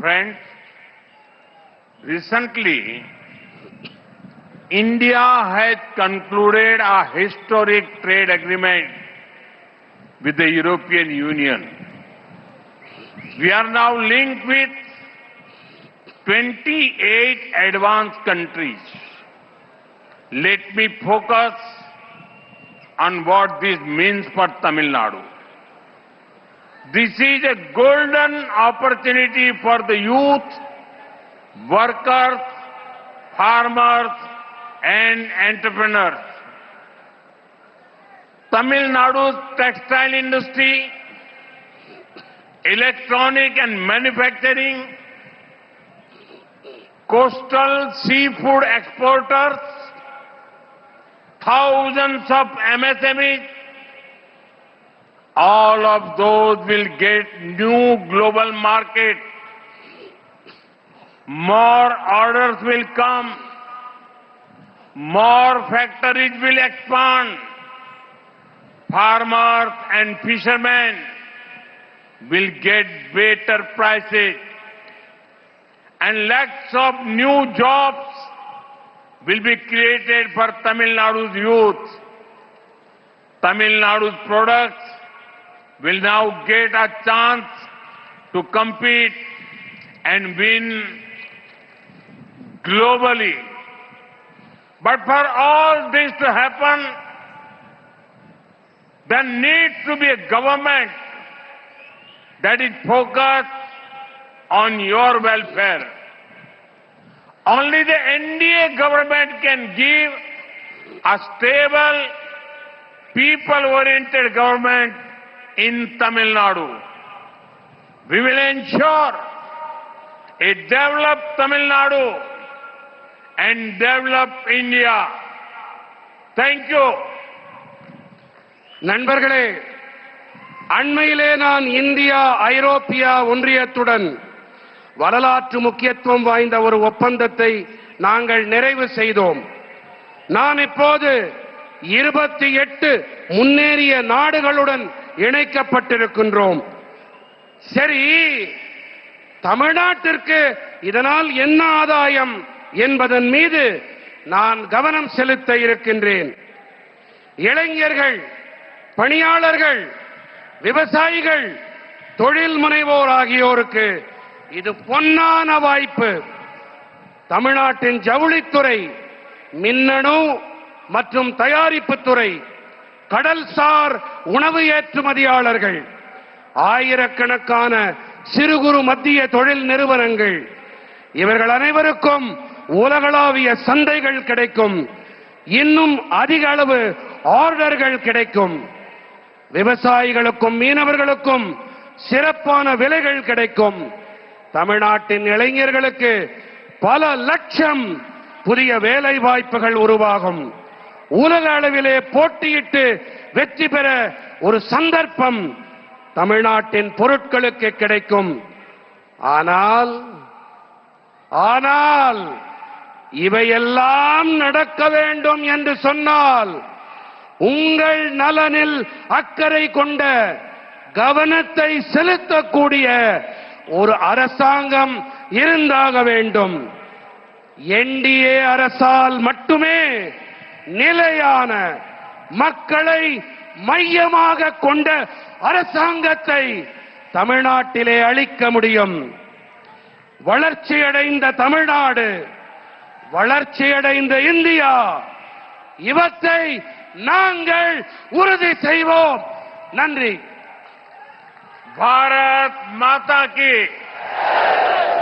Friends, recently, India has concluded a historic trade agreement with the European Union. We are now linked with 28 advanced countries. Let me focus on what this means for Tamil Nadu. This is a golden opportunity for the youth, workers, farmers, and entrepreneurs. Tamil Nadu's textile industry, electronic and manufacturing, coastal seafood exporters, thousands of MSMEs, all of those will get new global market. More orders will come. More factories will expand. Farmers and fishermen will get better prices. And lakhs of new jobs will be created for Tamil Nadu's youth. Tamil Nadu's products will now get a chance to compete and win globally. But for all this to happen, there needs to be a government that is focused on your welfare. Only the NDA government can give a stable, people-oriented government in Tamil Nadu. We will ensure a developed Tamil Nadu and developed India. Thank you. நண்பர்களே, அண்மையிலே நான் India ஐரோப்பிய ஒன்றியத்துடன் வரலாற்று முக்கியத்துவம் வாய்ந்த ஒரு ஒப்பந்தத்தை நாங்கள் நிறைவு செய்தோம். நாம் இப்போது 28 முன்னேறிய நாடுகளுடன் இணைக்கப்பட்டிருக்கின்றோம். சரி, தமிழ்நாட்டிற்கு இதனால் என்ன ஆதாயம் என்பதன் மீது நான் கவனம் செலுத்த இருக்கின்றேன். இளைஞர்கள், பணியாளர்கள், விவசாயிகள், தொழில் முனைவோர் ஆகியோருக்கு இது பொன்னான வாய்ப்பு. தமிழ்நாட்டின் ஜவுளித்துறை, மின்னணு மற்றும் தயாரிப்புத் துறை, கடல்சார் உணவு ஏற்றுமதியாளர்கள், ஆயிரக்கணக்கான சிறு குறு மத்திய தொழில் நிறுவனங்கள், இவர்கள் அனைவருக்கும் உலகளாவிய சந்தைகள் கிடைக்கும். இன்னும் அதிக அளவு ஆர்டர்கள் கிடைக்கும். விவசாயிகளுக்கும் மீனவர்களுக்கும் சிறப்பான விலைகள் கிடைக்கும். தமிழ்நாட்டின் இளைஞர்களுக்கு பல லட்சம் புதிய வேலை வாய்ப்புகள் உருவாகும். உலக அளவிலே போட்டியிட்டு வெற்றி பெற ஒரு சந்தர்ப்பம் தமிழ்நாட்டின் பொருட்களுக்கு கிடைக்கும். ஆனால் இவையெல்லாம் நடக்க வேண்டும் என்று சொன்னால் உங்கள் நலனில் அக்கறை கொண்ட, கவனத்தை செலுத்தக்கூடிய ஒரு அரசாங்கம் இருந்தாக வேண்டும். என்டிஏ அரசால் மட்டுமே நிலையான, மக்களை மையமாக கொண்ட அரசாங்கத்தை தமிழ்நாட்டிலே அளிக்க முடியும். வளர்ச்சியடைந்த தமிழ்நாடு, வளர்ச்சியடைந்த இந்தியா, இவற்றை நாங்கள் உறுதி செய்வோம். நன்றி. भारत माता की,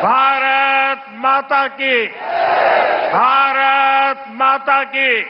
भारत माता की, भारत माता की.